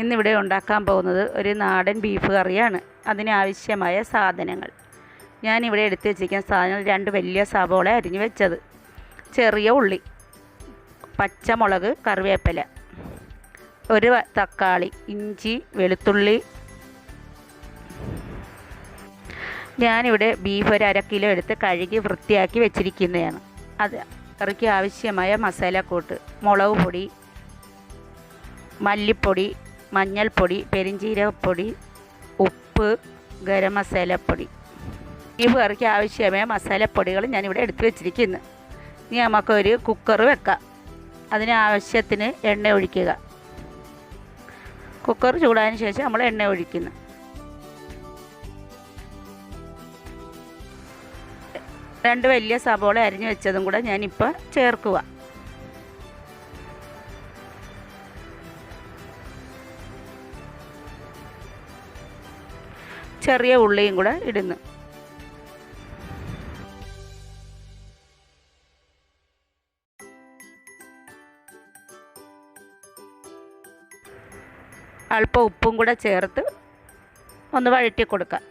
ഇന്നിവിടെ ഉണ്ടാക്കാൻ പോകുന്നത് ഒരു നാടൻ ബീഫ് കറിയാണ്. അതിനാവശ്യമായ സാധനങ്ങൾ ഞാനിവിടെ എടുത്ത് വെച്ചിരിക്കുന്ന സാധനങ്ങൾ: 2 വലിയ സവോള അരിഞ്ഞു വെച്ചത്, ചെറിയ ഉള്ളി, പച്ചമുളക്, കറിവേപ്പില, ഒരു തക്കാളി, ഇഞ്ചി, വെളുത്തുള്ളി. ഞാനിവിടെ ബീഫ് ഒരു 1/2 കിലോ എടുത്ത് കഴുകി വൃത്തിയാക്കി വെച്ചിരിക്കുന്നതാണ്. അത് കറിക്ക് ആവശ്യമായ മസാലക്കൂട്ട്: മുളക് പൊടി, മല്ലിപ്പൊടി, മഞ്ഞൾപ്പൊടി, പെരിഞ്ചീരകപ്പൊടി, ഉപ്പ്, ഗരം മസാലപ്പൊടി. ബീഫ് കറിക്ക് ആവശ്യമായ മസാലപ്പൊടികൾ ഞാനിവിടെ എടുത്ത് വെച്ചിരിക്കുന്നു. ഇനി നമുക്കൊരു കുക്കർ വെക്കാം. അതിനാവശ്യത്തിന് എണ്ണ ഒഴിക്കുക. കുക്കർ ചൂടായതിന് ശേഷം നമ്മൾ എണ്ണ ഒഴിക്കുന്നു. രണ്ട് വലിയ സവോള അരിഞ്ഞു വെച്ചതും കൂടെ ഞാനിപ്പോൾ ചേർക്കുക. ചെറിയ ഉള്ളിയും കൂടെ ഇടുന്നു. അല്പം ഉപ്പും കൂടെ ചേർത്ത് ഒന്ന് വഴറ്റി കൊടുക്കാം.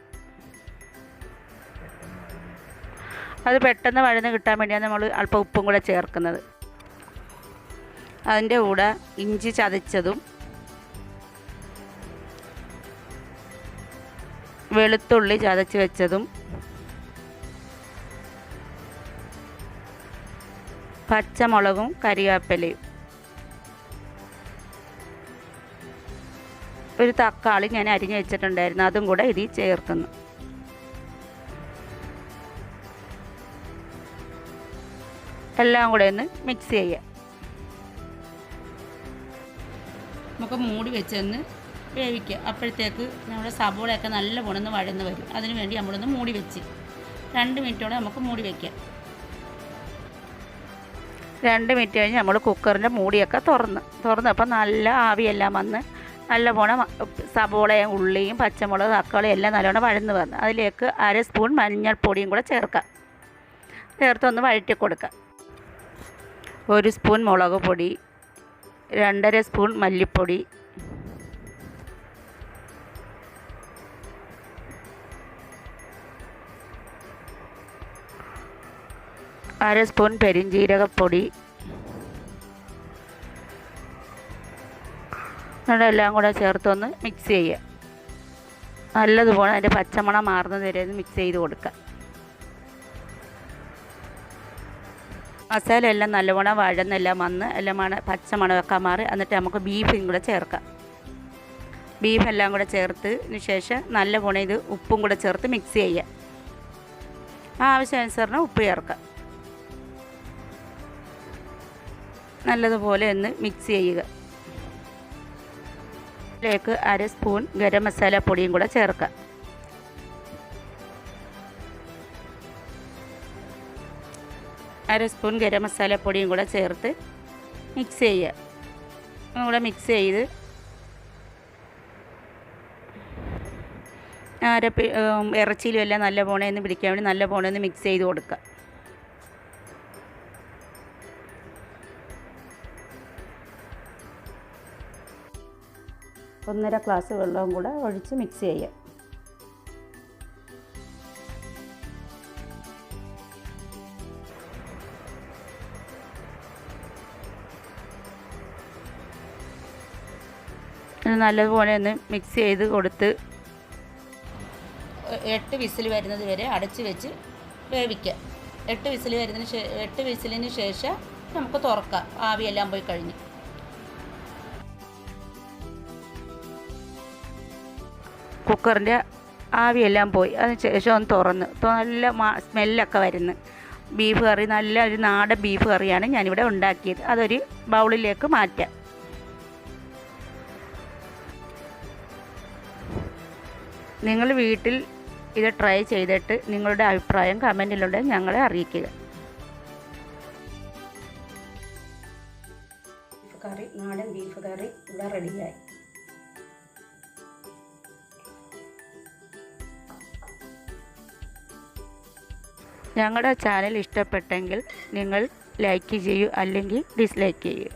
അത് പെട്ടെന്ന് വഴന്ന് കിട്ടാൻ വേണ്ടിയാണ് നമ്മൾ അല്പം ഉപ്പും കൂടെ ചേർക്കുന്നത്. അതിൻ്റെ കൂടെ ഇഞ്ചി ചതച്ചതും വെളുത്തുള്ളി ചതച്ച് വെച്ചതും പച്ചമുളകും കറിവേപ്പിലയും, ഒരു തക്കാളി ഞാൻ അരിഞ്ഞ് വെച്ചിട്ടുണ്ടായിരുന്നു, അതും കൂടെ ഇതിൽ ചേർക്കുന്നു. എല്ലാം കൂടെ ഒന്ന് മിക്സ് ചെയ്യുക. നമുക്ക് മൂടി വെച്ചൊന്ന് വേവിക്കുക. അപ്പോഴത്തേക്ക് നമ്മുടെ സവോളയൊക്കെ നല്ല പൊണന്ന് വഴന്ന് വരും. അതിന് വേണ്ടി നമ്മളൊന്ന് മൂടി വെച്ച് 2 മിനിറ്റോടെ നമുക്ക് മൂടി വയ്ക്കാം. 2 മിനിറ്റ് കഴിഞ്ഞ് നമ്മൾ കുക്കറിൻ്റെ മൂടിയൊക്കെ തുറന്നപ്പോൾ നല്ല ആവിയെല്ലാം വന്ന് നല്ല പോണം സവോളയും ഉള്ളിയും പച്ചമുളക് തക്കാളി എല്ലാം നല്ലോണം വഴന്ന് വന്ന് അതിലേക്ക് 1/2 സ്പൂൺ മഞ്ഞൾപ്പൊടിയും കൂടെ ചേർക്കാം. ചേർത്തൊന്ന് വഴറ്റി കൊടുക്കാം. 1 സ്പൂൺ മുളക് പൊടി, 2.5 സ്പൂൺ മല്ലിപ്പൊടി, 1/2 സ്പൂൺ പെരിഞ്ചീരകപ്പൊടി. എല്ലാം കൂടെ ചേർത്തൊന്ന് മിക്സ് ചെയ്യുക. നല്ലതുപോലെ അതിൻ്റെ പച്ചമണം മാറുന്നത് വരെ ഒന്ന് മിക്സ് ചെയ്ത് കൊടുക്കുക. മസാല എല്ലാം നല്ലവണ്ണം വഴന്നെല്ലാം വന്ന് എല്ലാം പച്ചമണമൊക്കെ മാറി. എന്നിട്ട് നമുക്ക് ബീഫും കൂടെ ചേർക്കാം. ബീഫെല്ലാം കൂടെ ചേർത്തതിന് ശേഷം നല്ലവണ്ണം ഇത് ഉപ്പും കൂടെ ചേർത്ത് മിക്സ് ചെയ്യുക. ആവശ്യാനുസരണം ഉപ്പ് ചേർക്കാം. നല്ലതുപോലെ ഒന്ന് മിക്സ് ചെയ്യുക. ഇതിലേക്ക് 1/2 സ്പൂൺ ഗരം മസാല പൊടിയും കൂടെ ചേർക്കാം. അര സ്പൂൺ ഗരം മസാല പൊടിയും കൂടെ ചേർത്ത് മിക്സ് ചെയ്യുക. കൂടെ മിക്സ് ചെയ്ത് ഇറച്ചിയിലും എല്ലാം നല്ല പോണേന്ന് പിടിക്കാൻ വേണ്ടി നല്ല പോണേന്ന് മിക്സ് ചെയ്ത് കൊടുക്കുക. ഒന്നര ഗ്ലാസ് വെള്ളവും കൂടെ ഒഴിച്ച് മിക്സ് ചെയ്യുക. നല്ലതുപോലെ ഒന്ന് മിക്സ് ചെയ്ത് കൊടുത്ത് 8 വിസിൽ വരുന്നത് വരെ അടച്ച് വെച്ച് വേവിക്കുക. 8 വിസിലിന് ശേഷം നമുക്ക് തുറക്കാം. ആവിയെല്ലാം പോയി കഴിഞ്ഞ് കുക്കറിൻ്റെ ആവിയെല്ലാം പോയി. അതിന് ശേഷം ഒന്ന് തുറന്ന് നല്ല സ്മെല്ലൊക്കെ വരുന്നു. ബീഫ് കറി നല്ല ഒരു നാടൻ ബീഫ് കറിയാണ് ഞാനിവിടെ ഉണ്ടാക്കിയത്. അതൊരു ബൗളിലേക്ക് മാറ്റാം. നിങ്ങൾ വീട്ടിൽ ഇത് ട്രൈ ചെയ്തിട്ട് നിങ്ങളുടെ അഭിപ്രായം കമൻറ്റിലൂടെ ഞങ്ങളെ അറിയിക്കുക. നാടൻ ബീഫ് കറി ഇവിടെ റെഡിയായി. ഞങ്ങളുടെ ചാനൽ ഇഷ്ടപ്പെട്ടെങ്കിൽ നിങ്ങൾ ലൈക്ക് ചെയ്യൂ, അല്ലെങ്കിൽ ഡിസ്ലൈക്ക് ചെയ്യൂ.